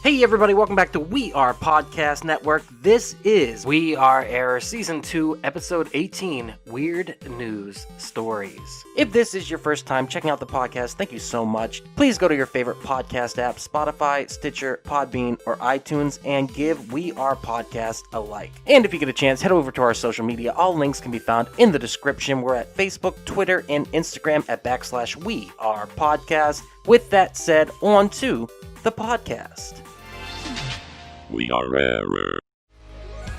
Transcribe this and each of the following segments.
Hey everybody, welcome back to We Are Podcast Network. This is We Are Error Season 2, Episode 18, Weird News Stories. If this is your first time checking out the podcast, thank you so much. Please go to your favorite podcast app, Spotify, Stitcher, Podbean, or iTunes, and give We Are Podcast a like. And if you get a chance, head over to our social media. All links can be found in the description. We're at Facebook, Twitter, and Instagram at /We Are Podcast. With that said, on to the podcast. We Are Error.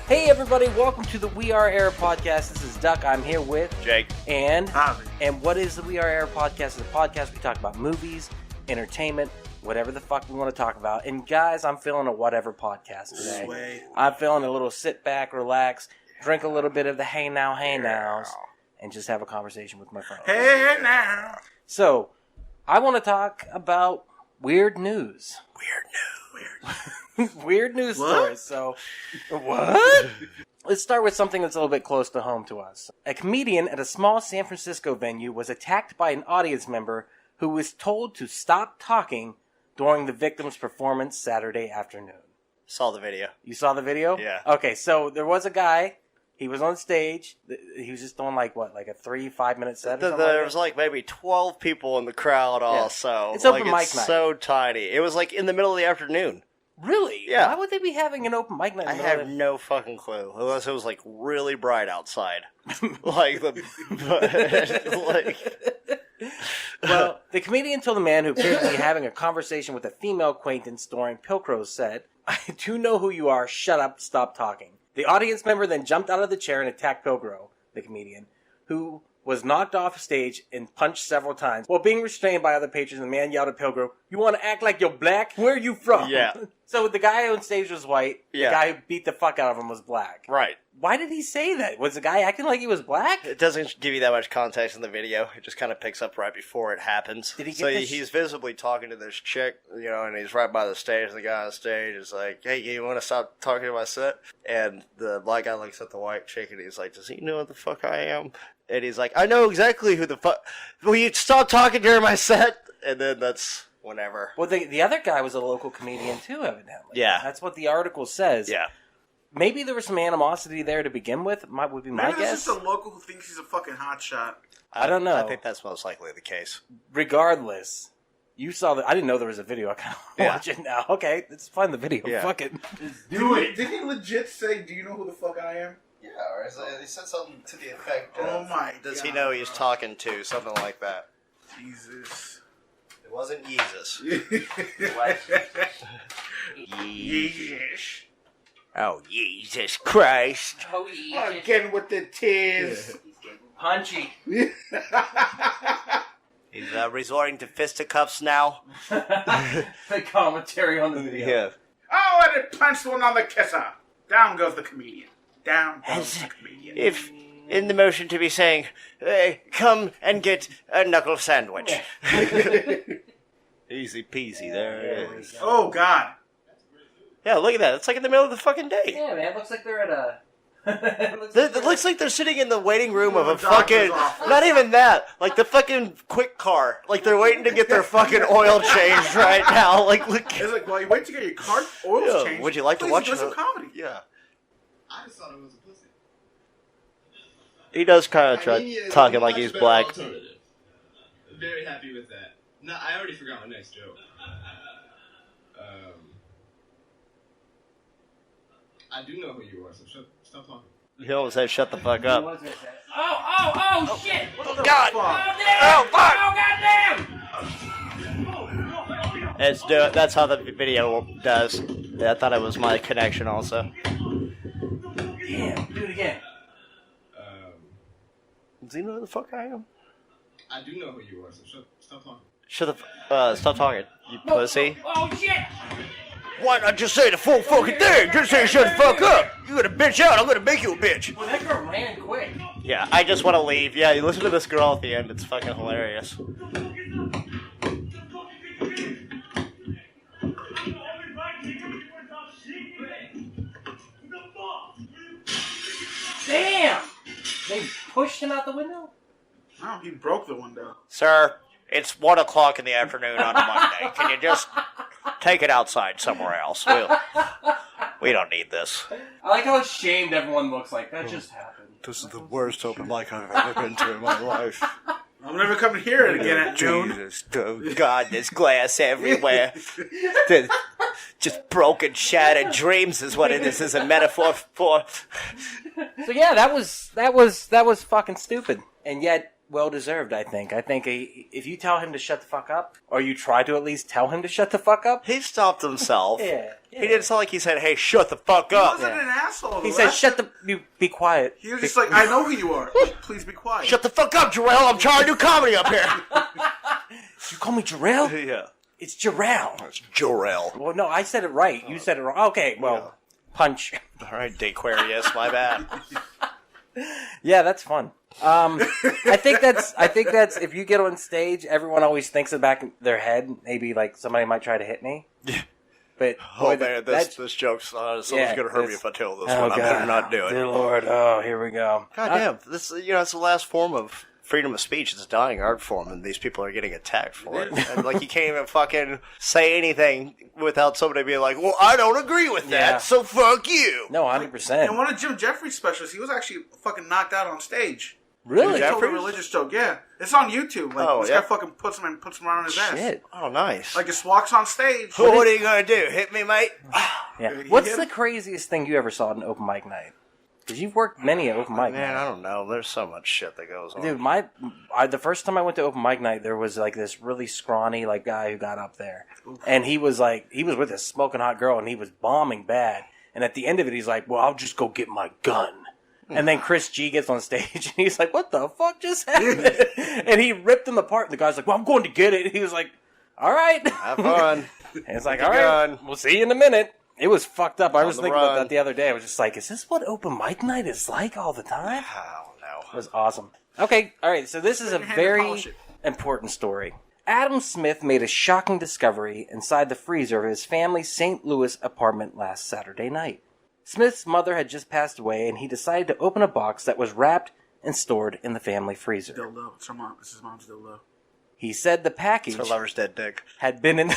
Hey everybody, welcome to the We Are Error Podcast. This is Duck. I'm here with Jake and Javi. And what is the We Are Error Podcast? It's a podcast we talk about movies, entertainment, whatever the fuck we want to talk about. And guys, I'm feeling a whatever podcast today. Sweet. I'm feeling a little sit back, relax, drink a little bit of the hey nows, and just have a conversation with my friends. Hey now. So, I want to talk about weird news. Weird news stories. So, what? Let's start with something that's a little bit close to home to us. A comedian at a small San Francisco venue was attacked by an audience member who was told to stop talking during the victim's performance Saturday afternoon. Saw the video. You saw the video? Yeah. Okay, so there was a guy. He was on stage. He was just doing like a 3-5 minute set. There was like maybe 12 people in the crowd also. It's open mic it's night. so tiny. It was like in the middle of the afternoon. Really? Yeah. Why would they be having an open mic night? I have no fucking clue. Unless it was like really bright outside. Like the Well, the comedian told the man who appeared to be having a conversation with a female acquaintance during Pilcrows said, "I do know who you are. Shut up. Stop talking." The audience member then jumped out of the chair and attacked Pilcrow, the comedian, who was knocked off stage and punched several times. While being restrained by other patrons, the man yelled at Pilcrow, "You want to act like you're black? Where are you from?" Yeah. So the guy on stage was white. Yeah. The guy who beat the fuck out of him was black. Right. Why did he say that? Was the guy acting like he was black? It doesn't give you that much context in the video. It just kind of picks up right before it happens. Did he get so this- he's visibly talking to this chick, and he's right by the stage. And the guy on the stage is like, "Hey, you want to stop talking to my set?" And the black guy looks at the white chick and he's like, "Does he know what the fuck I am?" And he's like, "I know exactly who the fuck. Will you stop talking during my set?" And then that's whenever. Well, the other guy was a local comedian too, evidently. Yeah. That's what the article says. Yeah. Maybe there was some animosity there to begin with, would be my Maybe guess. this is just a local who thinks he's a fucking hotshot. I don't know. I think that's most likely the case. Regardless, you saw I didn't know there was a video. I kind of Yeah. watch it now. Okay, let's find the video. Yeah. Fuck it. Did he legit say, "Do you know who the fuck I am"? Yeah, or he said something to the effect Oh of, my god. Does he know he's talking to? Something like that. Jesus. It wasn't Jesus. Yes. Oh, Jesus Christ. Again with the tears. Punchy. He's resorting to fisticuffs now. The commentary on the video. Yeah. Oh, and it punched one on the kisser. Down goes the comedian. Down goes As the comedian. if in the motion to be saying, come and get a knuckle sandwich. Easy peasy, there it is. Oh god. Yeah, look at that. It's like in the middle of the fucking day. Yeah, man. Looks like they're at a. It looks like they're sitting in the waiting room of a The doctor's fucking... office. Not even that. Like the fucking quick car. Like they're waiting to get their fucking oil changed right now. Like, look. It's like, well, you wait to get your car oils Yeah, changed. would you like to Please watch enjoy some the- comedy? Yeah. I just thought it was a pussy. He does kind of try yeah, talking it's like a he's much black. better alternative. Very happy with that. No, I already forgot my next joke. I do know who you are, so stop talking. He almost said, "Shut the fuck up." Oh, shit! God! Oh, fuck! Let's do it. That's how the video does. Yeah, I thought it was my connection also. Damn, do it again. Does he know who the fuck I am? I do know who you are, so stop talking. Stop talking, you pussy. Oh, shit! Why not just say the full fucking thing? Just say shut the fuck up. You gonna bitch out, I'm gonna make you a bitch. Well, that girl ran quick. Yeah, I just want to leave. Yeah, you listen to this girl at the end. It's fucking hilarious. Damn! They pushed him out the window? No, he broke the window. Sir, it's 1 o'clock in the afternoon on a Monday. Can you just Take it outside somewhere else. We don't need this. I like how ashamed everyone looks like. That just happened. This is the worst open mic I've ever been to in my life. I'm never coming here again at noon. Jesus, oh God, there's glass everywhere. Just broken, shattered dreams is what this is a metaphor for. So yeah, that was fucking stupid, and yet well deserved. I think if you tell him to shut the fuck up, or you try to at least tell him to shut the fuck up, He stopped himself. yeah. He didn't sound like he said, "Hey, shut the fuck He up." wasn't an asshole. He though. said, That's- "Shut the, you be quiet." He was just like, I know who you are. Please be quiet. Shut the fuck up, Jarrell. I'm trying to do comedy up here. You call me Jarrell? Yeah. It's Jarrell. It's Jarrell. Well, no, I said it right. You said it wrong. Okay, well, punch. All right, Daquarius, my bad. Yeah, that's fun. I think that's if you get on stage, everyone always thinks in the back of their head, maybe like somebody might try to hit me. Yeah. But Oh man, this joke's someone's gonna hurt me if I tell this one. I better not do it. Dear Lord, oh, here we go. God damn, this it's the last form of freedom of speech. It's a dying art form, and these people are getting attacked for it. And like you can't even fucking say anything without somebody being like, "Well, I don't agree with that, Yeah. so fuck you." No, 100%. In one of Jim Jeffries' specials, he was actually fucking knocked out on stage. Really? He told a Jeffries? religious joke, yeah. It's on YouTube. Like, Oh, this yeah? guy fucking puts him around his ass. Shit. Oh, nice. Like, just walks on stage. Well, what are you gonna do? Hit me, mate? Yeah. You What's hit the him? craziest thing you ever saw at an open mic night? Because you've worked many at open mic Man, I nights. don't know. There's so much shit that goes on. Dude, the first time I went to open mic night, there was like this really scrawny like guy who got up there, and he was with this smoking hot girl, and he was bombing bad. And at the end of it, he's like, "Well, I'll just go get my gun." And then Chris G gets on stage, and he's like, "What the fuck just happened?" And he ripped him apart. And the guy's like, "Well, I'm going to get it." And he was like, "All right." Have fun. And it's like, Get "All your right, gun." we'll see you in a minute." It was fucked up. I was the thinking about run. that the other day. I was just like, is this what open mic night is like all the time? I don't know. It was awesome. Okay, all right. So this is a Hand to very polish it. important story. Adam Smith made a shocking discovery inside the freezer of his family's St. Louis apartment last Saturday night. Smith's mother had just passed away, and he decided to open a box that was wrapped and stored in the family freezer. Dildo. It's her mom. It's his mom's dildo. He said the package Her lover's dead dick. had been in...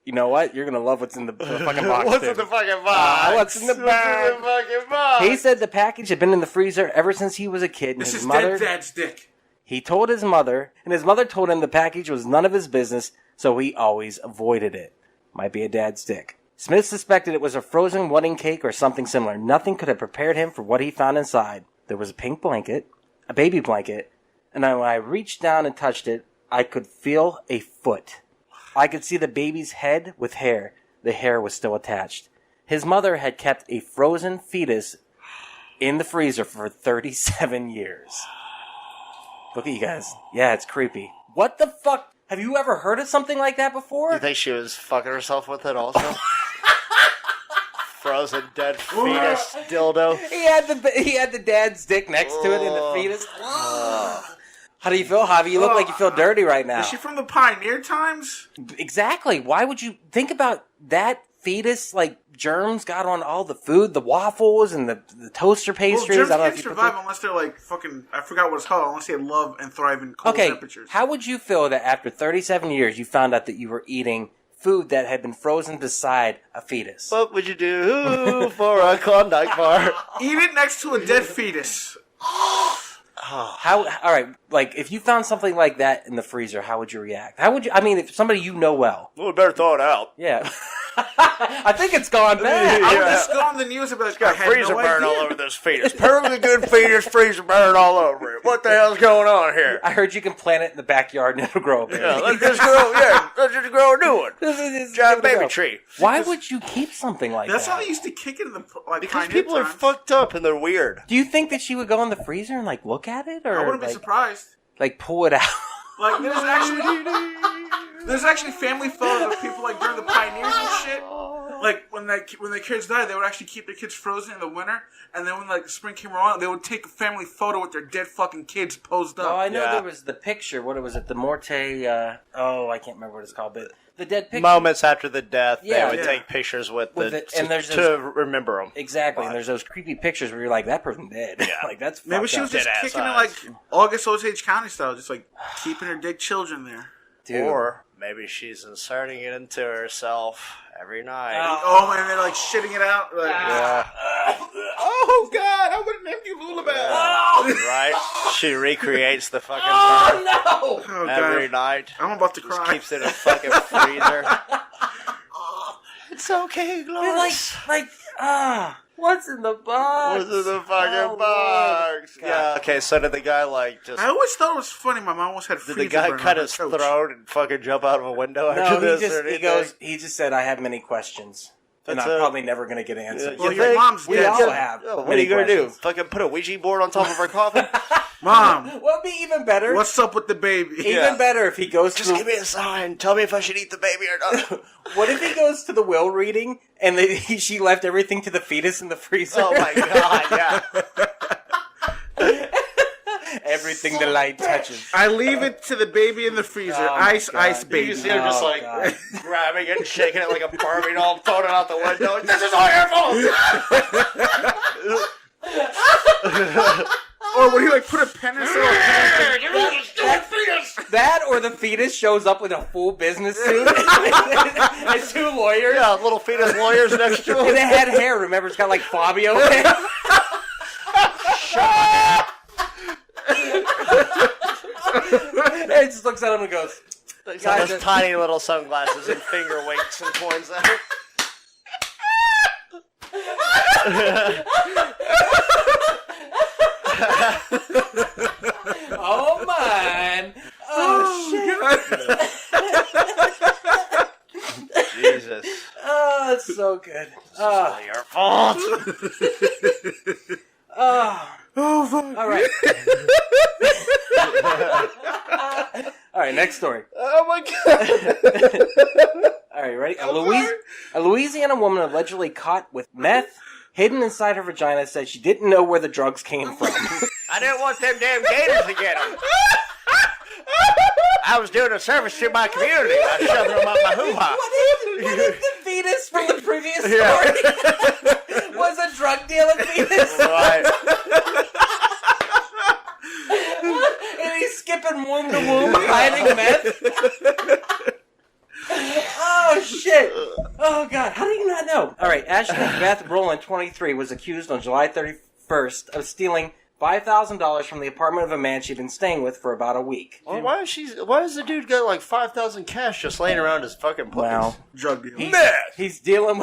You know what? You're going to love what's in the fucking box. What's too. in the fucking box? What's in the bag? What's in the fucking box? He said the package had been in the freezer ever since he was a kid. And This his is mother... dead dad's dick. He told his mother, and his mother told him the package was none of his business, so he always avoided it. Might be a dad's dick. Smith suspected it was a frozen wedding cake or something similar. Nothing could have prepared him for what he found inside. There was a pink blanket, a baby blanket, and when I reached down and touched it, I could feel a foot. I could see the baby's head with hair. The hair was still attached. His mother had kept a frozen fetus in the freezer for 37 years. Look at you guys. Yeah, it's creepy. What the fuck? Have you ever heard of something like that before? You think she was fucking herself with it also? Frozen dead fetus dildo. He had the dad's dick next to it in the fetus. How do you feel, Javi? You look like you feel dirty right now. Is she from the Pioneer times? Exactly. Why would you think about that fetus? Like germs got on all the food, the waffles and the toaster Well, pastries. germs I don't know can't if you put survive them- unless they're like fucking, I forgot what it's called, unless they love and thrive in cold Okay, temperatures. how would you feel that after 37 years you found out that you were eating food that had been frozen beside a fetus? What would you do for a Klondike bar? Eat it next to a dead fetus. How? All right, like if you found something like that in the freezer, how would you react? How would you? I mean, if somebody you know well, Well, we better thaw it out. yeah. I think it's gone bad. I Yeah. would just go on the news and be like, I Got had freezer no burn idea. all over this fetus. Perfectly good fetus, freezer burn all over it. What the hell's going on here? I heard you can plant it in the backyard and it'll grow up. Yeah, let's just grow a new one. Giant baby tree. Why would you keep something like That's that? how they used to kick it in the like Because Pioneer people are times. fucked up and they're weird. Do you think that she would go in the freezer and like look at it, or I wouldn't be like, surprised. like pull it out? Like there's actually family photos of people like during the Pioneers and shit. Like when their kids died, they would actually keep their kids frozen in the winter, and then when like the spring came around, they would take a family photo with their dead fucking kids posed up. Oh, I know Yeah. there was the picture. What was it? The Morte. I can't remember what it's called, but the dead picture. Moments after the death, Yeah. they would Yeah. take pictures with and there's to remember them. Exactly, and there's those creepy pictures where you're like, that person dead. Yeah. Like that's Maybe fucked she was up. just Dead-ass kicking it eyes. like August Osage County style, just like keeping her dead children there. Dude. Or maybe she's inserting it into herself every night. Oh, and they're like shitting it out. Like, Yeah. Oh God, I would have named you Lullaby. Right? She recreates the fucking birth Oh every God, night. I'm about to Just cry. keeps it in a fucking freezer. It's okay, Glorious. What's in the box? What's in the fucking box? Yeah. Okay, so did the guy just... I always thought it was funny. My mom always had Did freezer the guy burn cut on his her couch. throat and fucking jump out of a window after No, this? he just or he anything? goes. He just said, "I have many questions, and That's I'm it. probably never going to get answered." Well, You your think? mom's We dead. all have. Oh, what are many you going to do? questions. Fucking put a Ouija board on top of her coffin? Mom, What would be even better? what's up with the baby? even Yeah. better if he goes Just to. give me a sign. Tell me if I should eat the baby or not. What if he goes to the will reading and she left everything to the fetus in the freezer? Oh my god, yeah. Everything the light touches. I leave it to the baby in the freezer. Oh, my Ice, God. ice, You baby. can see him just Oh, like God. grabbing it and shaking it like a Barbie doll, throwing it out the window. Like, this is all your fault! Or would he like put a pen in his little hand? That or the fetus shows up with a full business suit and two lawyers. Yeah, little fetus lawyers next to And him. it had hair, remember? It's got like Fabio hair. And it just looks at him and goes, He's got those tiny little sunglasses and finger winks and points at it. "Oh, man. Oh, shit. Jesus. Oh, it's so good. It's all your fault. Oh. Oh, fuck. All right. All right, next story. Oh my god. All right, ready? A Louisiana woman allegedly caught with meth hidden inside her vagina said she didn't know where the drugs came from. I didn't want them damn gators to get them. I was doing a service to my community by shoving them up my hoo-ha. What if the fetus from the previous story was a drug dealing fetus? Right. And he's skipping womb to womb, hiding meth? Oh, shit. Oh, God. How do you not know? All right. Ashley Beth Rowland, 23, was accused on July 31st of stealing $5,000 from the apartment of a man she'd been staying with for about a week. Well, why is the dude got like 5,000 cash just laying around his fucking place? Wow. Drug dealer. He's dealing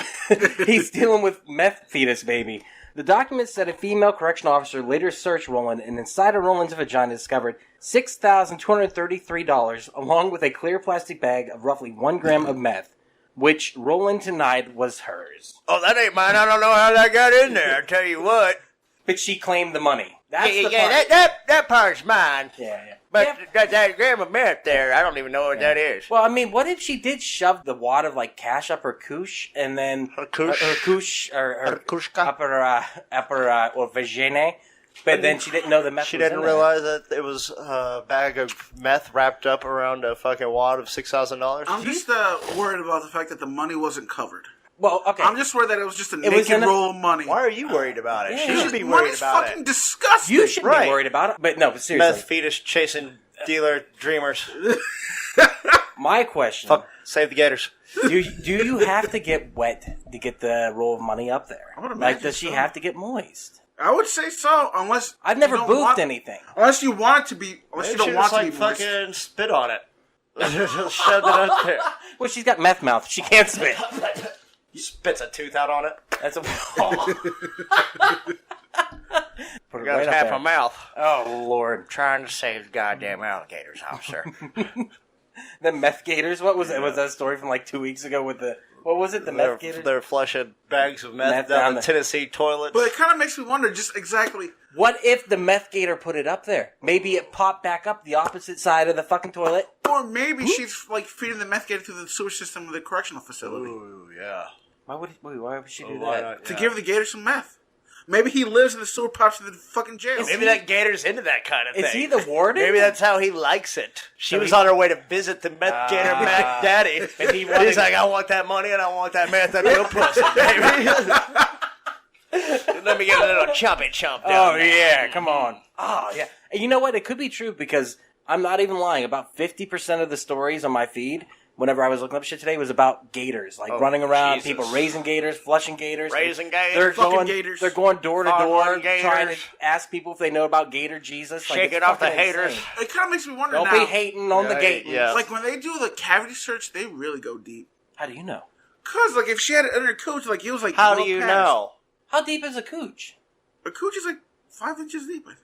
with meth fetus baby. The document said a female correctional officer later searched Rowland, and inside of Rowland's vagina discovered $6,233, along with a clear plastic bag of roughly 1 gram of meth, which Rowland denied was hers. Oh, that ain't mine. I don't know how that got in there. I tell you what. But she claimed the money. That's the part. That part's mine. Yeah. But that gram of meth there, I don't even know what that is. Well, I mean, what if she did shove the wad of like cash up her couche and then Her couche? her couche or Her couchka? up her or vagina, but then she didn't know the meth. She was didn't in there. realize that it was a bag of meth wrapped up around a fucking wad of $6,000. I'm just worried about the fact that the money wasn't covered. Well, okay. I'm just worried that it was just a was naked in a- roll of money. Why are you worried about it? Yeah. She should be Money's worried about fucking it. disgusting. You should Right. be worried about it, but seriously. Meth fetus chasing dealer dreamers. My question: Fuck, save the gators. do you have to get wet to get the roll of money up there? I would Like, imagine does she so. have to get moist? I would say so, unless I've never you don't boofed want- anything. Unless you want it to be, unless you Maybe she don't want just to be moist. fucking spit on it. Just shoved it up there. Well, she's got meth mouth. She can't spit. Spits a tooth out on it. That's a. Put it Got right up half there. a mouth. Oh Lord! Trying to save goddamn alligators, officer. The meth gators. What was it? Was that a story from like 2 weeks ago with the? What was it? The meth gators. They're flushing bags of meth Meth down down the the- Tennessee toilets. But it kind of makes me wonder just exactly. What if the meth gator put it up there? Maybe it popped back up the opposite side of the fucking toilet. Or maybe she's like feeding the meth gator through the sewer system of the correctional facility. Ooh, yeah. Why would she do Why that? not? To Yeah. give the gator some meth. Maybe he lives in the sewer pipes in the fucking jail. Maybe that gator's into that kind of thing. Is he the warden? Maybe that's how he likes it. She So was he- on her way to visit the meth gator Mac Daddy. And he wanted- He's like, I want that money and I want that meth up your pussy, baby. Let me get a little chompy chomp down. Oh yeah, come on. Oh yeah. And you know what? It could be true because I'm not even lying. About 50% of the stories on my feed whenever I was looking up shit today, was about gators, like running around, Jesus. people raising gators, flushing gators. Raising gators. They're Fucking going, gators. They're going door to door, Foghorn gators. trying to ask people if they know about Gator Jesus. Like, Shaking it's off the fucking haters. insane. It kind of makes me wonder Don't now. be hating on the Gators. Yeah. Like, when they do the cavity search, they really go deep. How do you know? Because, like, if she had it under her cooch, like, it was, like, How well do you past. know? How deep is a cooch? A cooch is, like, 5 inches deep, I think.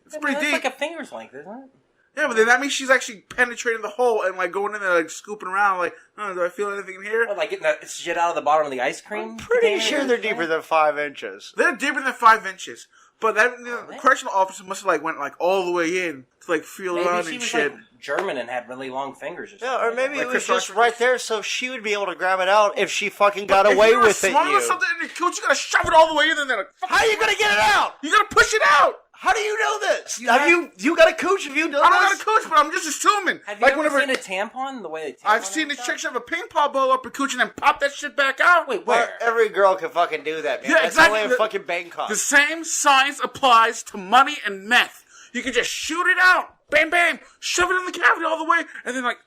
It's I mean, pretty that's deep. like a finger's length, isn't it? Yeah, but then that means she's actually penetrating the hole and, like, going in there, like, scooping around, like, oh, do I feel anything in here? What, like getting the shit out of the bottom of the ice cream? I'm pretty container? sure they're deeper than 5 inches. They're deeper than 5 inches. But that they? the correctional officer must have, like, went, like, all the way in to, like, feel Maybe around she and was shit. like German and had really long fingers or something. Yeah, or maybe Like it was Chris just Rock- right there so she would be able to grab it out if she fucking got But if away you're with it, smuggling you. something in your cooch, you gotta shove it all the way in and then, like, How are you gonna get it out? you gotta push it out! How do you know this? You Have have- you got a cooch? Have you done I don't this? got a cooch, but I'm just assuming. Have you like, ever whenever seen a tampon? The way they tampon I've seen this chick shove a ping pong ball up her cooch and then pop that shit back out. Wait, Well, where? every girl can fucking do that, man. Yeah, That's exactly. only in fucking Bangkok. The same science applies to money and meth. You can just shoot it out, bam, bam, shove it in the cavity all the way, and then like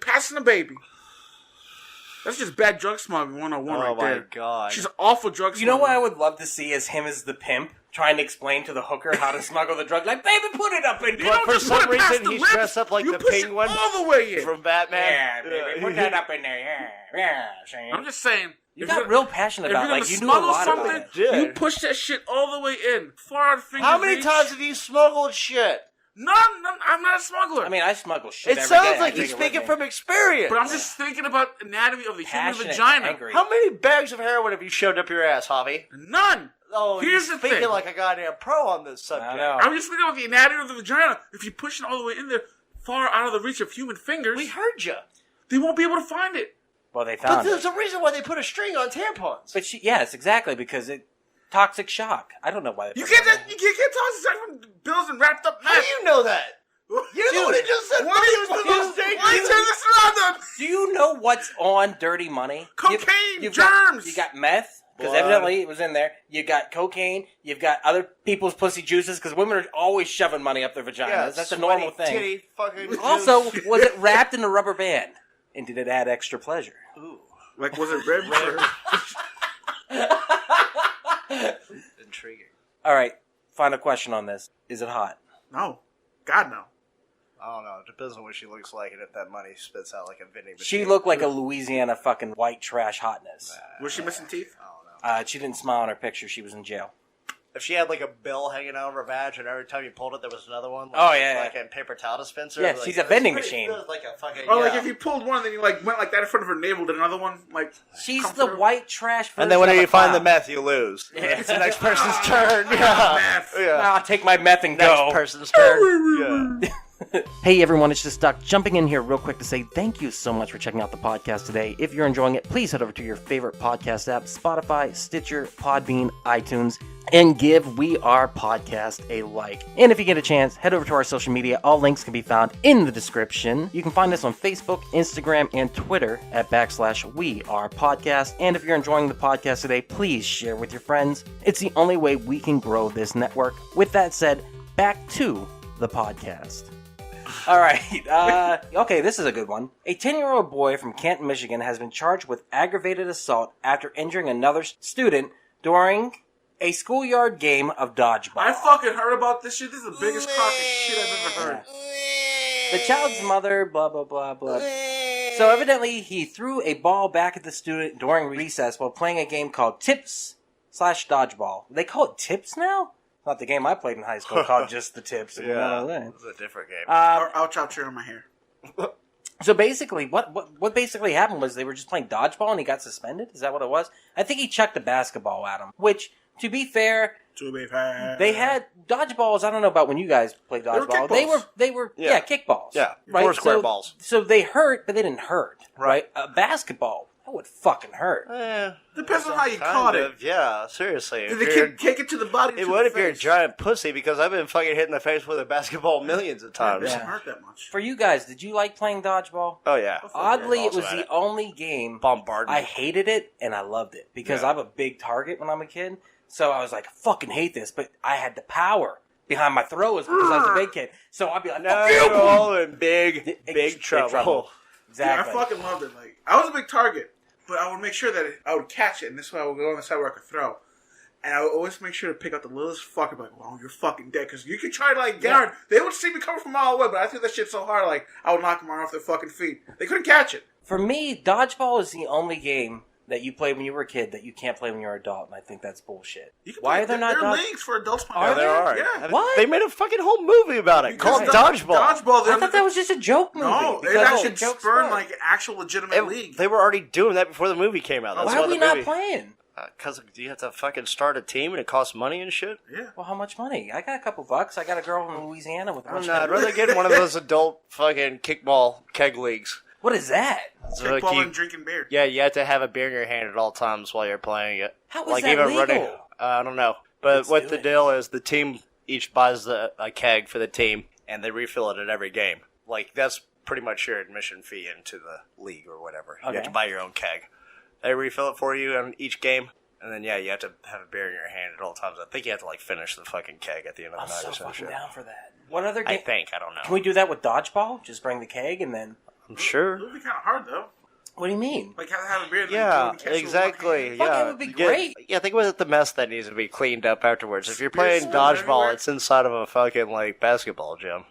passing a baby. That's just bad drug smuggling 101 Oh right my there. god. She's an awful drug You know smuggler. what I would love to see is him as the pimp trying to explain to the hooker how to smuggle the drug. Like, baby, put it up in You there. don't for just some put it past reason, the he's lips, dressed up like you the push penguin it all the way in. from Batman. Yeah, baby, put that up in there. Yeah. I'm just saying. You if got you're- real passionate if you're about it. gonna Like, you knew a smuggle lot about something, it. Dude. you push that shit all the way in. Far out of fingers How many reach. times have you smuggled shit? None, I'm not a smuggler. I mean, I smuggle shit It every sounds day. I like take he's it with speaking me. from experience. but I'm just thinking about anatomy of the Passionate, human vagina. angry. How many bags of heroin have you shoved up your ass, Javi? None. Oh, Here's you're the speaking thing. like a goddamn pro on this subject. I know. I'm just thinking about the anatomy of the vagina. If you push it all the way in there, far out of the reach of human fingers, We heard you. they won't be able to find it. Well, they But found there's it. a reason why they put a string on tampons. But yes, exactly, because it toxic shock. I don't know why they You put can't that just, you can't toss it from bills and wrapped up How do meth. you know that? You're the one who just said Why money do you- was the why- most dangerous. Why you turn this around then? Do you know what's on Dirty Money? Cocaine, You've germs. you got meth, because Blood. evidently it was in there. You got cocaine. You've got other people's pussy juices, because women are always shoving money up their vaginas. Yeah, That's a normal sweaty thing. Titty fucking Also, juice. was it wrapped in a rubber band? And did it add extra pleasure? Ooh, Like, was it red? intriguing. All right, final question on this. Is it hot? No. God, no. I don't know. It depends on what she looks like and if that money spits out like a vending machine. She looked like a Louisiana fucking white trash hotness. Was she missing teeth? I don't know. She didn't smile in her picture. She was in jail. If she had like a bill hanging out of her badge and every time you pulled it there was another one. Like, Oh, yeah, Like a paper towel dispenser. Yeah, like, she's a it's vending pretty- machine. it was like a fucking, Or, yeah. like, if you pulled one, then you, like, went like that in front of her navel, did another one, like... She's come the through? white trash version And then whenever of you a find the clown. meth, you lose. Yeah. It's the next person's turn. Yeah. Meth. Yeah. I'll take my meth and Next go. person's turn. Yeah. Hey everyone, it's just Doc jumping in here real quick to say thank you so much for checking out the podcast today. If you're enjoying it, please head over to your favorite podcast app, Spotify, Stitcher, Podbean, iTunes, and give We Are Podcast a like. And if you get a chance, head over to our social media. All links can be found in the description. You can find us on Facebook, Instagram, and Twitter at /We Are Podcast. And if you're enjoying the podcast today, please share with your friends. It's the only way we can grow this network. With that said, back to the podcast. All right. Okay, this is a good one. A 10-year-old boy from Canton, Michigan has been charged with aggravated assault after injuring another student during a schoolyard game of dodgeball. I fucking heard about this shit. This is the biggest crock of shit I've ever heard. The child's mother, blah, blah, blah, blah. So evidently, he threw a ball back at the student during recess while playing a game called Tips/Dodgeball. They call it Tips now? Not the game I played in high school called just the Tips. Yeah. It's a different game. Or ouch, ouch, on my hair. So basically, what basically happened was they were just playing dodgeball and he got suspended? Is that what it was? I think he chucked a basketball at him, which, to be fair, To be fair. they had dodgeballs. I don't know about when you guys played were dodgeball. kickballs. They were Yeah. kickballs. Yeah, right? four-square balls. So they hurt, but they didn't hurt, right? A basketball, that would fucking hurt. Depends on how you Kind caught of, yeah, seriously. it. If Did the you're- kid take it to the body? It to would the if you're a face? giant pussy, because I've been fucking hit in the face with a basketball millions of It times. doesn't Yeah. hurt that much. For you guys, did you like playing dodgeball? Oh, yeah. Oddly, it Also was had the it. only game Bombardment. I hated it and I loved it because Yeah. I'm a big target when I'm a kid. So I was like, I fucking hate this, but I had the power behind my throws because I was a big kid. So I'd be like, No, fuck you! you're all in big Big trouble. trouble. Exactly. I fucking loved it. Like, I was a big target, but I would make sure that I would catch it, and this way I would go on the side where I could throw. And I would always make sure to pick out the littlest fucker, like, well, you're fucking dead. Because you could try to, like, guard. They would see me coming from a mile away, but I threw that shit so hard, like, I would knock them right off their fucking feet. They couldn't catch it. For me, dodgeball is the only game that you played when you were a kid that you can't play when you're an adult, and I think that's bullshit. Why are there not There are leagues for adults playing. Are there? are. Yeah. What? They made a fucking whole movie about it called Dodgeball. Dodgeball. I thought that was just a joke movie. No, it because actually it's a joke spurned, sport. like, an actual legitimate league. They were already doing that before the movie came out. That's Why are we the not movie... playing? Because you have to fucking start a team and it costs money and shit. Yeah. Well, how much money? I got a couple bucks. I got a girl in Louisiana with a bunch I'd of... rather get one of those adult fucking kickball keg leagues. What is that? So, like, Kickball and drinking beer. yeah, you have to have a beer in your hand at all times while you're playing it. How is like that even legal? running. I don't know, but Let's what do the it. deal is, the team each buys a keg for the team, and they refill it at every game. Like that's pretty much your admission fee into the league or whatever. You have Okay. to buy your own keg. They refill it for you on each game. And then, you have to have a beer in your hand at all times. I think you have to, like, finish the fucking keg at the end of I'm the night so or some fucking shit. down for that. What other I game? think. I don't know. Can we do that with dodgeball? Just bring the keg and then... I'm sure. It would be kind of hard, though. What do you mean? Like, have a beer and Yeah, then catch it with one exactly. hand. Fuck, Yeah, it would be great. Yeah, think about the mess that needs to be cleaned up afterwards. If you're Spears playing everywhere. dodgeball, it's inside of a fucking, like, basketball gym.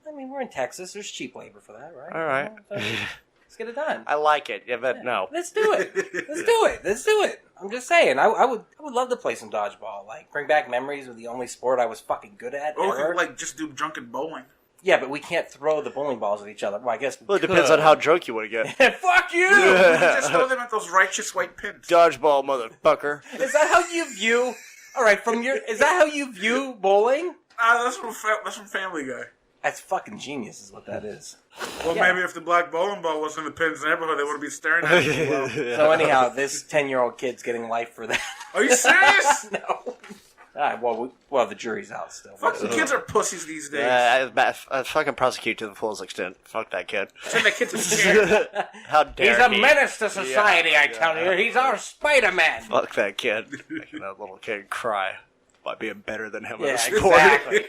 I mean, we're in Texas. There's cheap labor for that, right? All right. Let's get it done. I like it, yeah, but no. Let's do it. Let's do it. Let's do it. I'm just saying. I would love to play some dodgeball. Like, bring back memories of the only sport I was fucking good at. Or we ever. could, like, just do drunken bowling. Yeah, but we can't throw the bowling balls at each other. Well, I guess we Well, it depends on how drunk you want to get. Fuck you! We could just throw them at those righteous white pins. Dodgeball, motherfucker. Is that how you view... All right, is that how you view bowling? That's from Family Guy. That's fucking genius is what that is. Well, Yeah. maybe if the black bowling ball was in the pins neighborhood, they wouldn't be staring at it. Well. So anyhow, this 10-year-old kid's getting life for that. Are you serious? No. All right, well, the jury's out still. Fucking kids are pussies these days. I fucking prosecute to the fullest extent. Fuck that kid. Send that kid to jail. How dare He's a he? menace to society, I tell you. He's our Spider-Man. Fuck that kid. Making that little kid cry by being better than him in Yeah, a sport.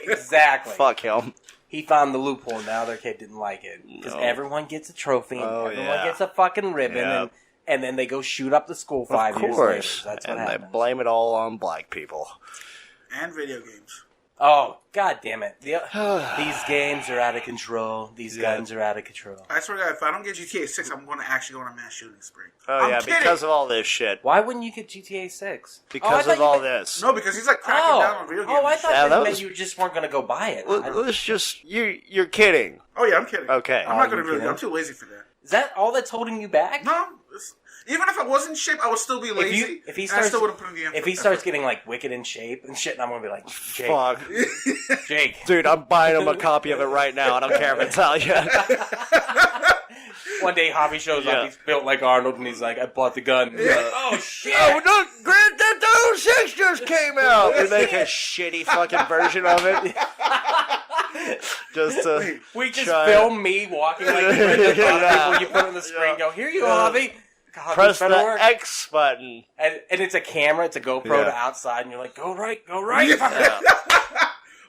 exactly. Fuck him. He found the loophole. Now their kid didn't like it because No. everyone gets a trophy, and Oh, everyone yeah. gets a fucking ribbon, Yep. and then they go shoot up the school 5 Of years course. later. That's what And they happens. blame it all on black people. And video games. Oh, god damn it! These games are out of control. These guns are out of control. I swear to God, if I don't get GTA 6, I'm going to actually go on a mass shooting spree. Oh, I'm yeah, kidding. because of all this shit. Why wouldn't you get GTA 6? Because of all this. No, because he's like cracking down on video games. Oh, I thought Yeah, that that meant was- you just weren't going to go buy it. Let's just... You're kidding. Oh, yeah, I'm kidding. Okay. I'm not Oh, going to you really. kidding? I'm too lazy for that. Is that all that's holding you back? No. Even if I was in shape, I would still be lazy. If he and I starts, still wouldn't put in the effort. if he starts getting like wicked in shape and shit, and I'm gonna be like, Jake, Fuck. Jake. Dude, I'm buying him a copy of it right now. I don't care if I tell you. One day, Javi shows Yeah. up. He's built like Arnold, and he's like, "I bought the gun." Oh shit! Oh, look! Grand Theft Auto 6 just came out! We make a shitty fucking version of it. Just to We just try- film me walking like the Grand Theft Auto Yeah. people. You put it on the screen. Go here, you go, Yeah. Javi. God, press this better the work. X button. And it's a camera. It's a GoPro Yeah. to outside, and you're like, "Go right, go right." Yeah.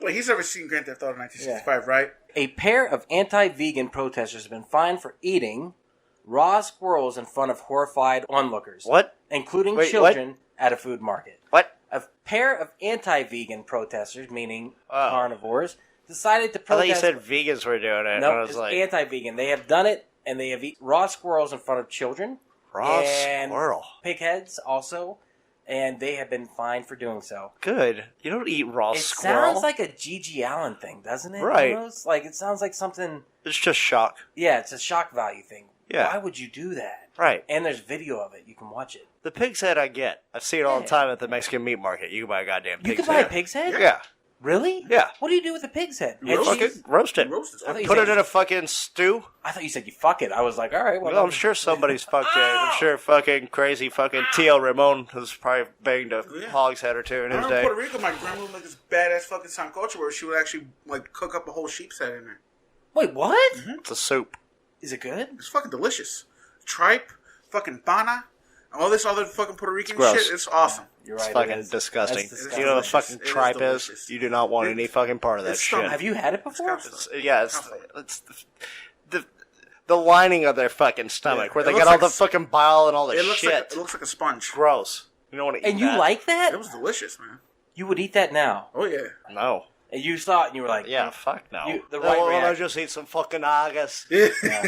Wait, he's never seen Grand Theft Auto 1965, right? A pair of anti-vegan protesters have been fined for eating raw squirrels in front of horrified onlookers, What? including Wait, children at a food market. What? A pair of anti-vegan protesters, meaning Oh. carnivores, decided to I thought protest. you said vegans were doing it. no, I was it's like, anti-vegan. They have done it, and they have eaten raw squirrels in front of children, raw and squirrel. pig heads also, and they have been fined for doing so. Good. You don't eat raw It squirrel. sounds like a G.G. Allen thing, doesn't it? Right. Almost? Like it sounds like something. It's just shock. Yeah, it's a shock value thing. Yeah. Why would you do that? Right. And there's video of it. You can watch it. The pig's head I get. I see it all the Yeah. time at the Mexican meat market. You can buy a goddamn You pig's can buy a head. pig's head? Yeah. Really? Yeah. What do you do with a pig's head? You Head roast cheese? Fucking roast it. Roast it. I thought you Put said it in a fucking stew. I thought you said you fuck it. I was like, all right. Well, Well, I'm sure somebody's fucked it. I'm sure fucking crazy fucking T.L. Ramon has probably banged a Yeah. hog's head or two in I his remember day. Puerto Rico, my grandma would make this badass fucking sancocho where she would actually like cook up a whole sheep's head in there. Wait, what? It's a soup. Is it good? It's fucking delicious. Tripe, fucking pana, and all this other fucking Puerto Rican It's gross. shit. It's awesome. You're It's right. fucking it is. disgusting. That's disgusting. You know what delicious. fucking It is tripe is? delicious. You do not want any fucking part of that It's shit. stomach. Have you had it before? It's Yeah, it's the the lining of their fucking stomach, where It they looks got all like the fucking bile and all the It looks shit. like it looks like a sponge. Gross. You don't want to eat And you that. like that? It was delicious, man. You would eat that now? Oh yeah. No. And you saw it and you were like, Yeah, fuck no. The right I reaction. just eat some fucking haggis. Yeah.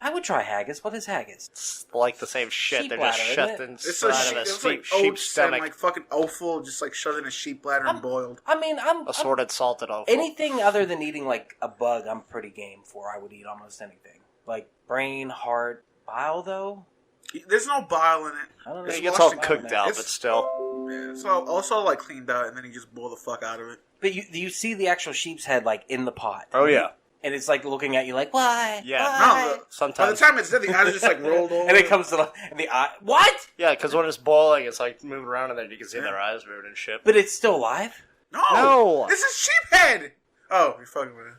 I would try haggis. What is haggis? It's like the same shit. Sheep They're just bladder, shoved It's a inside sheep, of a it's like sheep oats stomach. and like fucking offal, just like shoved in a sheep bladder and boiled. I mean, I'm Assorted salted offal. anything other than eating like a bug. I'm pretty game for. I would eat almost anything. Like brain, heart, bile though. There's no bile in it. I don't know. It It's gets all washing cooked out, It's- but still. Yeah, it's also like cleaned out, and then you just boil the fuck out of it. But you see the actual sheep's head like in the pot. Oh, yeah. And it's like looking at you like, why? Yeah. Why? No, by the Sometimes. time it's dead, the eyes are just like rolled over. And it comes to the eye. What? Yeah, because when it's boiling, it's like moving around, and then you can see their eyes moving and shit. But it's still alive? No. This is sheep head. Oh, you're fucking with us.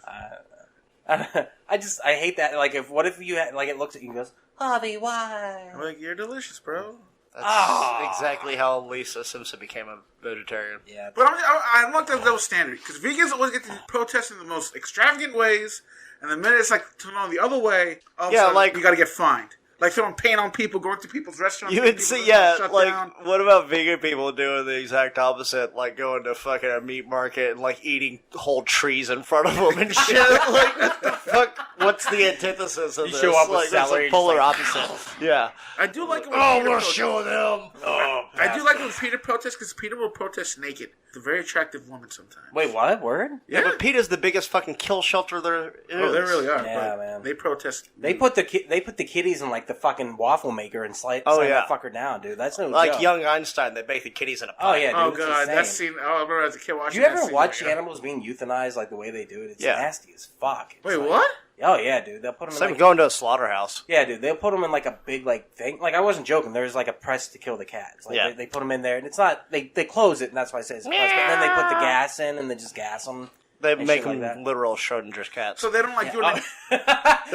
I hate that. Like, what if you had, like, it looks at you and goes, Javi, why? I'm like, you're delicious, bro. That's Ah. exactly how Lisa Simpson became a vegetarian. Yeah. But I want that double standard because vegans always get to protest in the most extravagant ways, and the minute it's like turn on the other way, all of a Yeah, sudden, like- you got to get fined. Like throwing paint on people, going to people's restaurants. You making would people see, yeah, shut like, down. what about vegan people doing the exact opposite? Like, going to fucking a meat market and, like, eating whole trees in front of them and shit? Like, what the fuck? What's the antithesis of You this? show up with like, that's celery a and polar just opposite. Yeah. I do like it when Oh, Peter we'll protests. show them. Oh, I do like when Peter protests because Peter will protest naked. It's a very attractive woman sometimes. Wait, what? Word? Yeah, but PETA's the biggest fucking kill shelter there is. Oh, they really are. Yeah, but man. They protest. They put the kitties in, like, the fucking waffle maker and slide Oh, that yeah. fucker down, dude. That's no Like joke. young Einstein, they bake the kitties in a Oh, pie. yeah, dude. Oh it's god, that insane. scene! I remember as a kid Do watching. you that ever scene, watch like, animals being euthanized, like, the way they do it? It's Yeah. nasty as fuck. It's Wait, like- what? Oh, yeah, dude. They'll put them in, Same like... going to a slaughterhouse. Yeah, dude, they'll put them in like a big like thing. Like I wasn't joking. There's like a press to kill the cats. Like Yeah. they put them in there, and it's not they close it, and that's why I say it's a press. But then they put the gas in, and they just gas them. They And make shit like them that. literal Schrodinger's cats. So they don't like do an.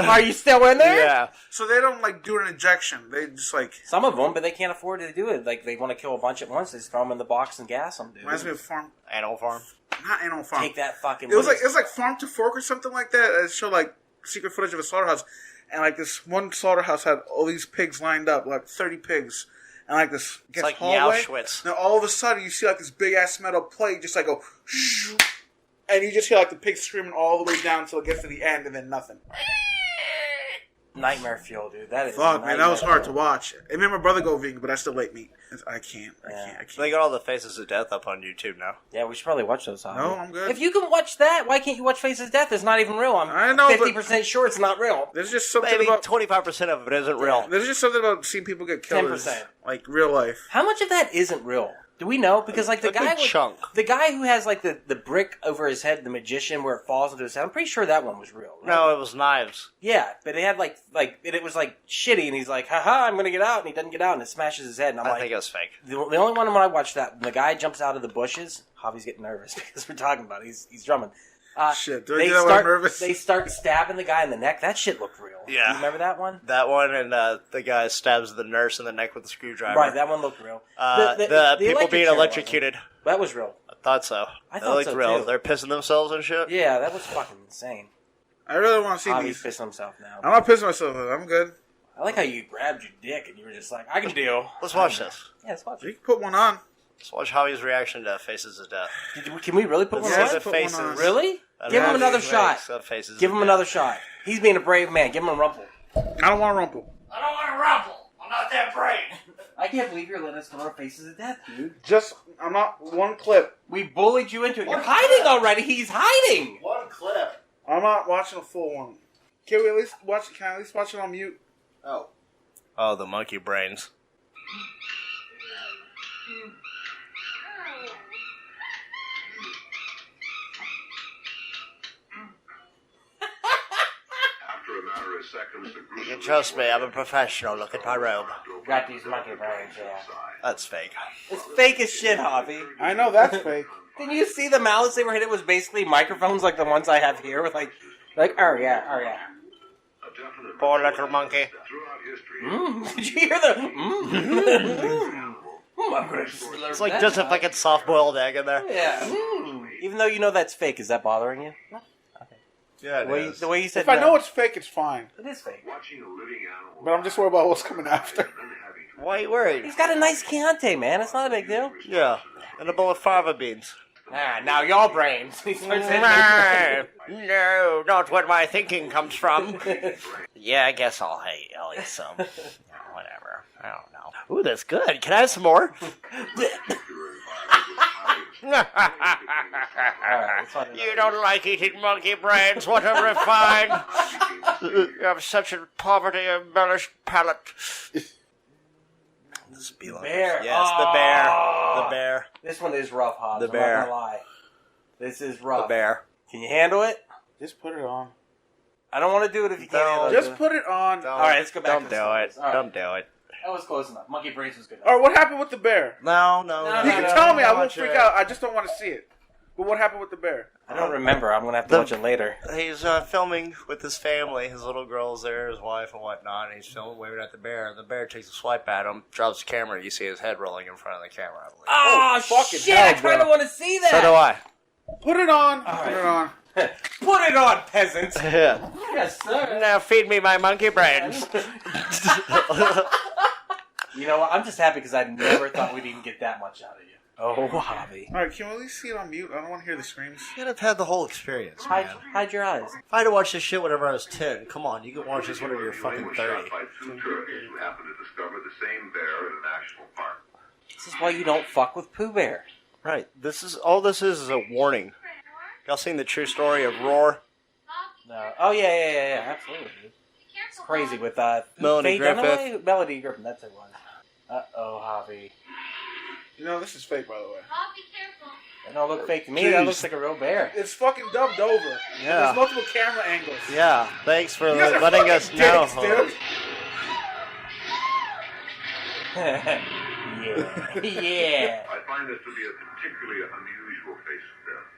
Are you still in there? Yeah. So they don't like do an injection. They just like Some of them, but they can't afford to do it. Like they want to kill a bunch at once. They just throw them in the box and gas them, dude. reminds me of farm, Animal farm. not Animal Farm. Take that fucking. It was like Farm to Fork or something like that. It showed like secret footage of a slaughterhouse, and like this one slaughterhouse had all these pigs lined up, like 30 pigs, and like this It's like hallway. Auschwitz. Now all of a sudden you see like this big ass metal plate just like go, shh, and you just hear like the pigs screaming all the way down until it gets to the end, and then nothing. nightmare fuel, dude. That is Fuck man, that was nightmare hard to fuel. watch. It made my brother go vegan, but I still ate meat. I can't. They got all the faces of death up on YouTube now. Yeah, we should probably watch those. Huh? No, I'm good. If you can watch that, why can't you watch Faces of Death? It's not even real. I know, but- 50% sure it's not real. There's just something Maybe about 25% of it isn't real. there's just something about seeing people get killed. 10%. Like real life. How much of that isn't real? Do we know? Because like the A good guy, chunk. the guy who has like the brick over his head, the magician, where it falls into his head. I'm pretty sure that one was real. Right? No, it was knives. Yeah, but it had like it was like shitty, and he's like, haha, I'm gonna get out, and he doesn't get out, and it smashes his head, and I'm I like, think it was fake. the only one when I watched that, when the guy jumps out of the bushes, Javi's getting nervous because we're talking about it. He's drumming. Shit, do I do that when I'm nervous? They start stabbing the guy in the neck. That shit looked real. Yeah. Do you remember that one? That one, and the guy stabs the nurse in the neck with a screwdriver. Right, that one looked real. The people electric being chair electrocuted. wasn't. That was real. I thought so. I That thought looked so, real. too. They're pissing themselves and shit. Yeah, that was fucking insane. I really want to see Javi's these. pissing himself now. I'm not pissing myself. I'm good. I like how you grabbed your dick and you were just like, I can deal. Let's watch this. Yeah, let's watch You it. can put one on. Let's watch Javi's reaction to Faces of Death. Can we really put one This Yeah, is on? the put one faces. on. Really? of Give him Javi's another face shot. of Faces Give of him Death. another shot. He's being a brave man. Give him a rumple. I don't want to rumple. I don't want to rumple. I'm not that brave. I can't believe you're letting us go on Faces of Death, dude. Just, I'm not one clip. We bullied you into it. You're hiding already. He's hiding. One clip. I'm not watching a full one. Can we at least watch? Can I at least watch it on mute? Oh, the monkey brains. After a matter of seconds, the You can trust me, I'm a professional. Look at my robe. Got these monkey brains, yeah. That's fake. It's fake as shit, Javi. I know that's fake. Didn't you see the mallets they were hitting? It was basically microphones like the ones I have here with like, oh yeah. A definite Poor little monkey. throughout history. Did you hear the? I'm gonna slurp It's like that just a out. fucking soft-boiled egg in there. Yeah. Even though you know that's fake, is that bothering you? No. Okay. Yeah, The way you said If I no. know it's fake, it's fine. It is fake. Watching a living animal. But I'm just worried about what's coming after. and then having to Why are you worried? He's got a nice Chianti, man. It's not a big deal. Yeah, and a bowl of fava beans. Ah, now your brains. He starts hitting No, not where my thinking comes from. Yeah, I guess I'll eat some. Whatever. I don't know. Ooh, that's good. Can I have some more? You don't like eating monkey brains? What a refined... You have such a poverty-embellished palate. This Bear. Yes, the bear. The bear. This one is rough, Hobbs. The I'm bear. not gonna lie. This is rough. The bear. Can you handle it? Just put it on. I don't want to do it if you can't No. handle it. Just put it on. Don't, All right, let's go back Don't to the do stories. it. All right. Don't do it. That was close enough. Monkey brains was good enough. All right, what happened with the bear? No. No, You can tell me. I won't freak it. out. I just don't want to see it. But what happened with the bear? I don't remember. I'm gonna have to watch it later. He's filming with his family. His little girl's there, his wife and whatnot. And he's filming, waving at the bear. The bear takes a swipe at him, drops the camera. You see his head rolling in frnt of the camera, I believe. Oh, fucking shit! hell, I kind of bro. want to see that. So do I. Put it on. All Put right. it on. Put it on, peasants. Yeah. Yes, sir. Now feed me my monkey brains. You know what? I'm just happy because I never thought we'd even get that much out of you. Oh, Javi. All right, can we at least see it on mute? I don't want to hear the screams. You could have had the whole experience, man. Hide your eyes. If I had to watch this shit whenever I was 10, come on, you could watch this whenever you're was fucking shot 30. by two tourists who happened to discover the same bear in a national park. This is why you don't fuck with Pooh Bear. Right. This is a warning. Y'all seen the true story of Roar? No. Oh yeah, absolutely. Dude. It's crazy with Melody Faye Dunaway? Griffith. Melody Griffin. That's who it was. Javi. You know, this is fake, by the way. That don't look fake to me. That looks like a real bear. It's fucking dubbed over. Yeah. There's multiple camera angles. Yeah. Thanks for You guys are letting fucking us know. dicks, dude. yeah. I find this to be a particularly unusual face of death.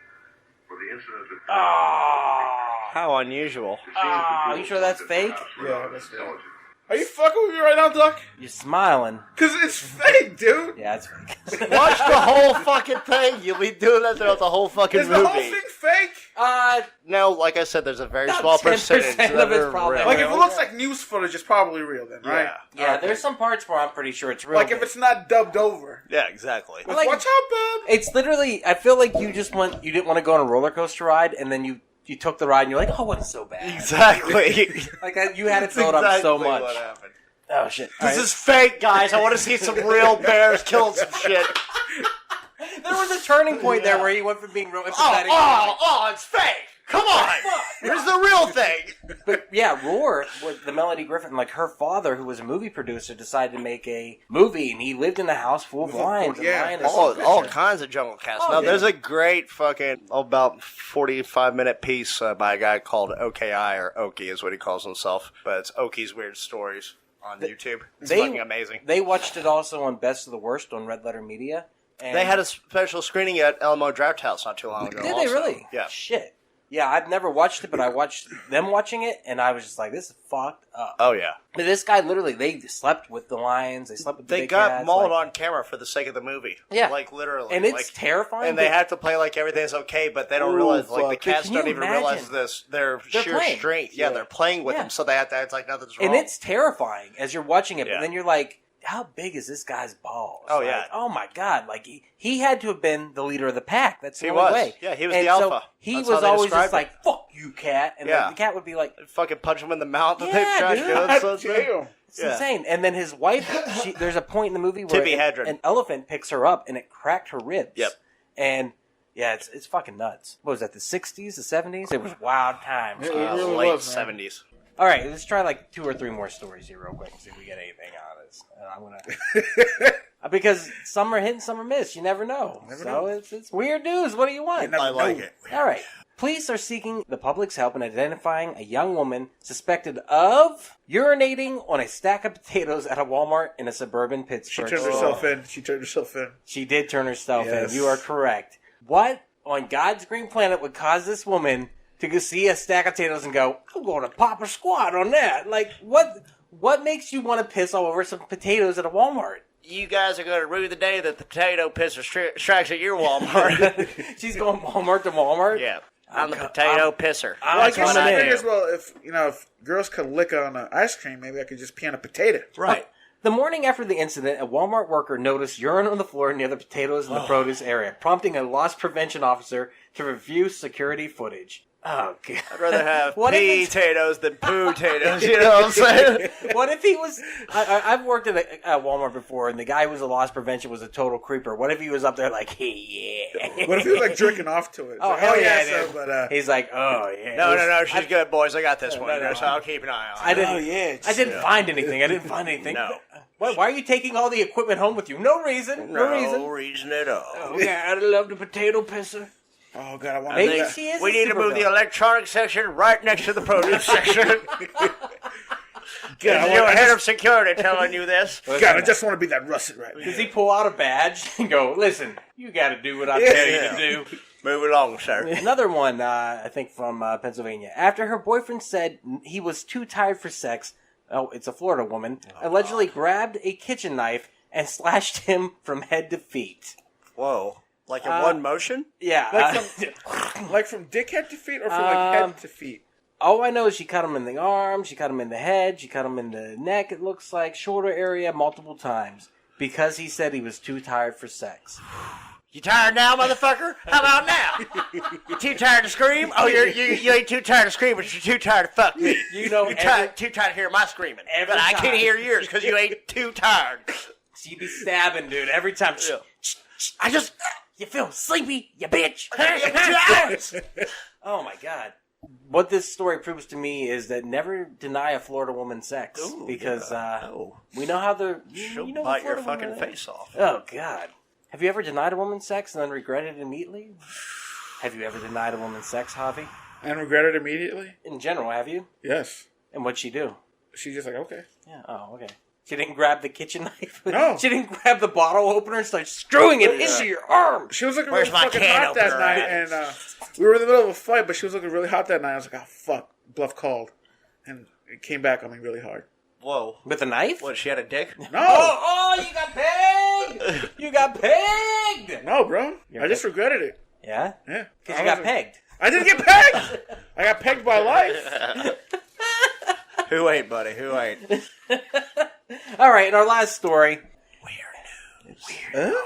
For the incident that Oh. How unusual. Oh, you sure that's fake? Yeah, that's fake. Are you fucking with me right now, Duck? You're smiling. Because it's fake, dude. Yeah, it's fake. Watch the whole fucking thing. You'll be doing that throughout the whole fucking Is movie. the whole thing fake? No, like I said, there's a very About small 10% percentage that of it's are probably real. Like, if it looks like news footage, it's probably real then, right? Yeah. Yeah, there's some parts where I'm pretty sure it's real. Like, if it's not dubbed over. Yeah, exactly. Like- Watch out, bub. It's literally, I feel like you didn't want to go on a roller coaster ride, and then you took the ride, and you're like, oh, it wasn't so bad. Exactly. Like, you had it That's built up so exactly much. what happened. Oh, shit. This is fake, guys. I want to see some real bears killing some shit. There was a turning point there where he went from being real empathetic. It's fake. Come on. Here's the real thing. But yeah, Roar, with the Melody Griffin, like her father, who was a movie producer, decided to make a movie, and he lived in a house full of lions. And Yeah. lioness and All fisher. kinds of jungle cats. Oh, Now, yeah. there's a great fucking about 45-minute piece by a guy called OKI, or Oki is what he calls himself. But it's Oki's Weird Stories on YouTube. It's fucking amazing. They watched it also on Best of the Worst on Red Letter Media. And They had a special screening at Alamo Draft House not too long ago. Did also. they really? Yeah. Shit. Yeah, I've never watched it, but I watched them watching it, and I was just like, this is fucked up. Oh, yeah. But this guy, literally, they slept with the lions, they slept with the They big got cats, mauled like- on camera for the sake of the movie. Yeah. Like, literally. And it's like, terrifying. and they but have to play like everything's okay, but they don't Ooh, realize, like, the fuck. cats Can you don't even realize imagine? this. Their They're sheer playing. strength. Yeah, they're playing with Yeah. them, so they have to act like nothing's wrong. And it's terrifying as you're watching it, Yeah. but then you're like, how big is this guy's balls? Oh, Like, yeah. oh, my God. Like, he had to have been the leader of the pack. That's the He only was. way. Yeah, he was And the so alpha. he That's was how they always described just like, fuck you, cat. And Yeah. the cat would be like, fucking punch him in the mouth and Yeah, they try dude. to do it. So it's Damn. it's Yeah. insane. And then his wife, there's a point in the movie where Tippi Hedren. an elephant picks her up and it cracked her ribs. Yep. And yeah, it's fucking nuts. What was that, the 60s, the 70s? It was wild times. It really late was, man. 70s. All right, let's try like 2 or 3 more stories here real quick and see if we get anything out of this. And I'm gonna because some are hit and some are missed. You never know. It's weird news. What do you want? I like it. All right. Police are seeking the public's help in identifying a young woman suspected of urinating on a stack of potatoes at a Walmart in a suburban She Pittsburgh. turned herself in. She turned herself in. She did turn herself Yes. in. You are correct. What on God's green planet would cause this woman to go see a stack of potatoes and go, I'm going to pop a squat on that? Like, what makes you want to piss all over some potatoes at a Walmart? You guys are going to rue the day that the potato pisser strikes at your Walmart. She's going Walmart to Walmart? Yeah. I'm the potato pisser. Well, I guess I in. figure as well, if girls could lick on ice cream, maybe I could just pee on a potato. Right. The morning after the incident, a Walmart worker noticed urine on the floor near the potatoes and the produce area, prompting a loss prevention officer to review security footage. Oh, God. I'd rather have What if it's- potatoes than potatoes, you know what I'm saying? What if he was... I've worked at Walmart before, and the guy who was a loss prevention was a total creeper. What if he was up there like, hey, yeah. What if he was like jerking off to it? It's Oh, like, hell yeah, so, dude. but He's like, oh, yeah. No, she's good, boys. I got this one, no. so I'll keep an eye on I it. didn't, I didn't find anything. I didn't find anything. No. Why are you taking all the equipment home with you? No reason. No reason. No reason at all. Oh, God, I love the potato pisser. oh god, I want Maybe to do that. she is We a need to move the supervillain. electronic section right next to the produce section. God, Is your head of security telling you this? God, I just want to be that russet right now. Does he pull out a badge and go, listen, you got to do what I tell you to do? Move along, sir. Another one, I think from Pennsylvania. After her boyfriend said he was too tired for sex, it's a Florida woman, allegedly grabbed a kitchen knife and slashed him from head to feet. Whoa. Like in one motion? Yeah. Like from dickhead to feet, or from like head to feet? All I know is she cut him in the arm, she cut him in the head, she cut him in the neck, it looks like, shoulder area, multiple times. Because he said he was too tired for sex. You tired now, motherfucker? How about now? You too tired to scream? Oh, you ain't too tired to scream, but you're too tired to fuck me. You know, You're too tired to hear my screaming. Every But I time. can't hear yours because you ain't too tired. She'd be stabbing, dude, every time. I just... You feel sleepy, you bitch. Hey, 2 hours! Oh my God. What this story proves to me is that never deny a Florida woman sex. Ooh, because yeah. Oh. we know how the... She'll you know bite the your Florida fucking women- face off. Oh, God. Have you ever denied a woman sex and then regretted it immediately? Have you ever denied a woman sex, Javi? And regret it immediately? In general, have you? Yes. And what'd she do? She's just like, okay. Yeah. Oh, okay. She didn't grab the kitchen knife? No. She didn't grab the bottle opener and start screwing it into your arm? She was looking Where's really my fucking can hot that opener night, at? and we were in the middle of a fight, but she was looking really hot that night. I was like, oh, fuck. Bluff called. And it came back on me really hard. Whoa. With a knife? What, she had a dick? No! Oh, you got pegged! You got pegged! No, bro. You're I just regretted it. Yeah? Yeah. Because you got pegged. I didn't get pegged! I got pegged by life. Who ain't, buddy? Who ain't? All right, and our last story. Weird news.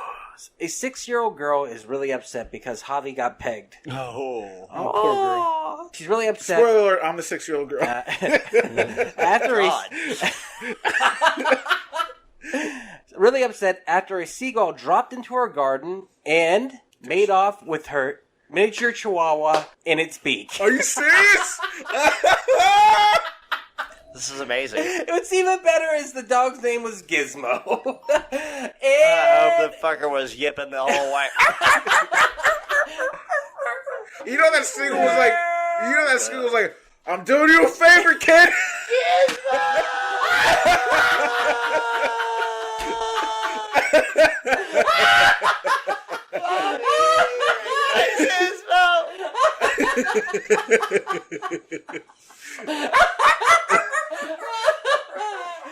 A 6-year-old girl is really upset because Javi got pegged. Oh. Oh, poor girl. She's really upset. Spoiler alert, I'm the 6-year-old girl. After God. really upset after a seagull dropped into her garden and made off with her miniature chihuahua in its beak. Are you serious? This is amazing. What's even better is the dog's name was Gizmo. I hope the fucker was yipping the whole way. You know that single was like, I'm doing you a favor, kid.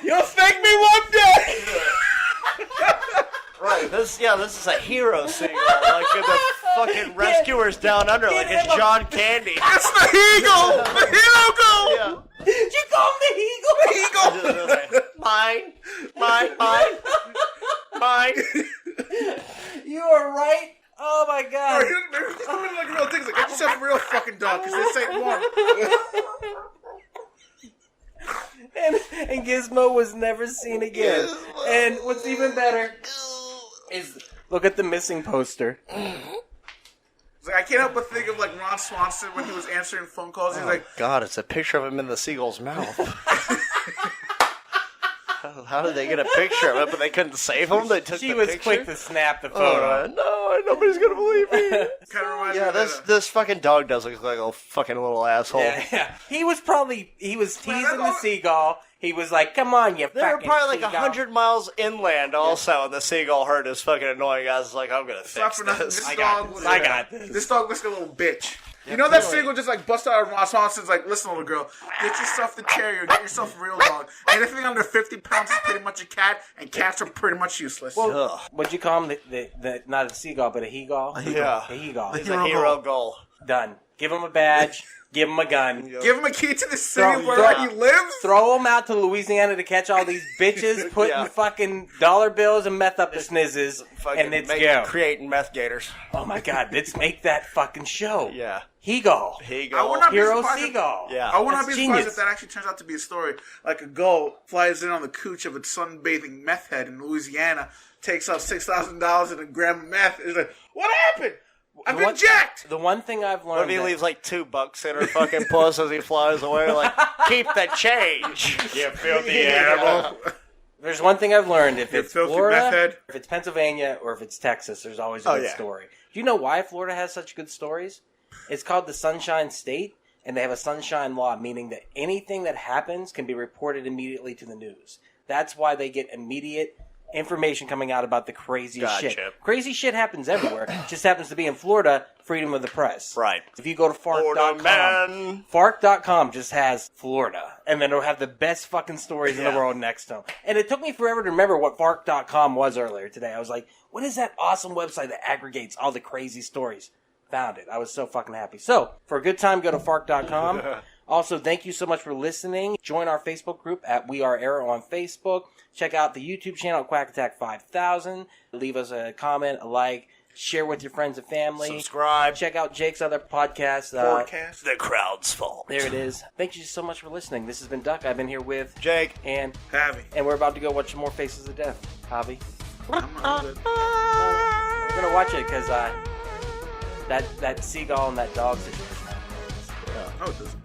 You'll thank me one day. Right, this is a hero single, like the fucking rescuers down under, like it's John Candy. It's the eagle. The hero goal. Yeah. Did you call him the eagle? Mine. You are right. Oh my God. I'm like real things like get yourself a real fucking dog because this ain't one. And Gizmo was never seen again. And what's even better is look at the missing poster. It's like, I can't help but think of like Ron Swanson when he was answering phone calls. He's like, God, it's a picture of him in the seagull's mouth. How did they get a picture of it? But they couldn't save him. They took She the was picture? quick to snap the photo. No, nobody's gonna believe me. kind of reminds me Yeah, of that, this fucking dog does look like a fucking little asshole. Yeah. He was teasing the seagull. He was like, "Come on, you They were fucking probably like seagull." 100 miles inland also, and the seagull heard his fucking annoying ass. Was like, I'm gonna It's not fix for nothing. this. I got this. This dog looks like a little bitch. You know that single just like bust out of Ron Swanson's like, listen, little girl, get yourself the terrier, get yourself a real dog. Anything under 50 pounds is pretty much a cat, and cats are pretty much useless. Ugh. What'd you call him? The not a seagull, but a he-gull? Yeah. A he-gull. He's a hero goal. Done. give him a badge, give him a gun. Give him a key to the city Throw- where throw- he lives. Throw him out to Louisiana to catch all these bitches putting fucking dollar bills and meth up their snizzes, and let's go. Creating meth gators. Oh my god, let's make that fucking show. Yeah. He-Go. I would not be Hero surprised if- Seagull. Yeah. I would not That's be genius. surprised if that actually turns out to be a story. Like a gull flies in on the cooch of a sunbathing meth head in Louisiana, takes out $6,000 and a gram of meth. Is like, what happened? I've been jacked. The one thing I've learned... What if he leaves like $2 in her fucking puss as he flies away? Like, keep the change. You filthy animal. There's one thing I've learned. If You it's filthy Florida, meth head. if it's Pennsylvania, or if it's Texas, there's always a good story. Do you know why Florida has such good stories? It's called the Sunshine State, and they have a sunshine law, meaning that anything that happens can be reported immediately to the news. That's why they get immediate information coming out about the craziest shit. Crazy shit happens everywhere. It just happens to be in Florida, freedom of the press. Right. If you go to fark.com, fark.com just has Florida, and then it'll have the best fucking stories in the world next to them. And it took me forever to remember what fark.com was earlier today. I was like, what is that awesome website that aggregates all the crazy stories? Found it. I was so fucking happy. So, for a good time, go to fark.com. Also, thank you so much for listening. Join our Facebook group at We Are Error on Facebook. Check out the YouTube channel at Quack Attack 5000. Leave us a comment, a like, share with your friends and family. Subscribe. Check out Jake's other podcast. Horrocast. The crowd's fault. There it is. Thank you so much for listening. This has been Duck. I've been here with Jake. and Javi. we're about to go watch some more Faces of Death. Javi. I'm not good. We're going to watch it because that seagull and that dog situation. No, it doesn't.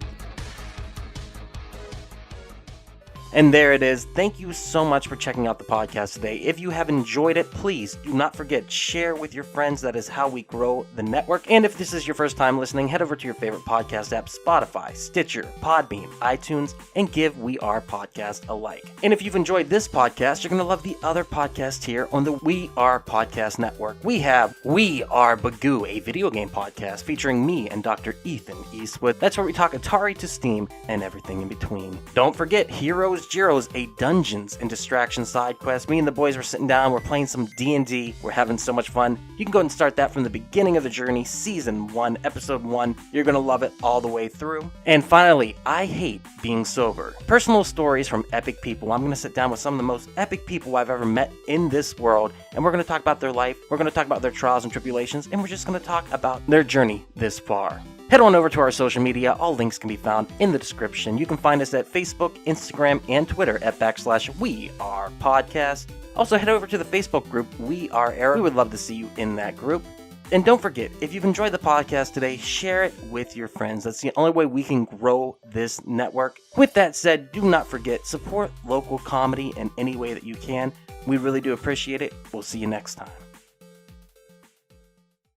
And there it is. Thank you so much for checking out the podcast today. If you have enjoyed it, please do not forget, share with your friends. That is how we grow the network. And if this is your first time listening, head over to your favorite podcast app, Spotify, Stitcher, Podbean, iTunes, and give We Are Podcast a like. And if you've enjoyed this podcast, you're going to love the other podcast here on the We Are Podcast Network. We have We Are Bagu, a video game podcast featuring me and Dr. Ethan Eastwood. That's where we talk Atari to Steam and everything in between. Don't forget, Heroes Gyros, a Dungeons and Distractions side quest. Me and the boys were sitting down, we're playing some D&D, we're having so much fun. You can go and start that from the beginning of the journey, Season 1, Episode 1. You're going to love it all the way through. And finally, I hate being sober. Personal stories from epic people. I'm going to sit down with some of the most epic people I've ever met in this world, and we're going to talk about their life, we're going to talk about their trials and tribulations, and we're just going to talk about their journey this far. Head on over to our social media. All links can be found in the description. You can find us at Facebook, Instagram, and Twitter at /We Are Podcast. Also, head over to the Facebook group, We Are Error. We would love to see you in that group. And don't forget, if you've enjoyed the podcast today, share it with your friends. That's the only way we can grow this network. With that said, do not forget, support local comedy in any way that you can. We really do appreciate it. We'll see you next time.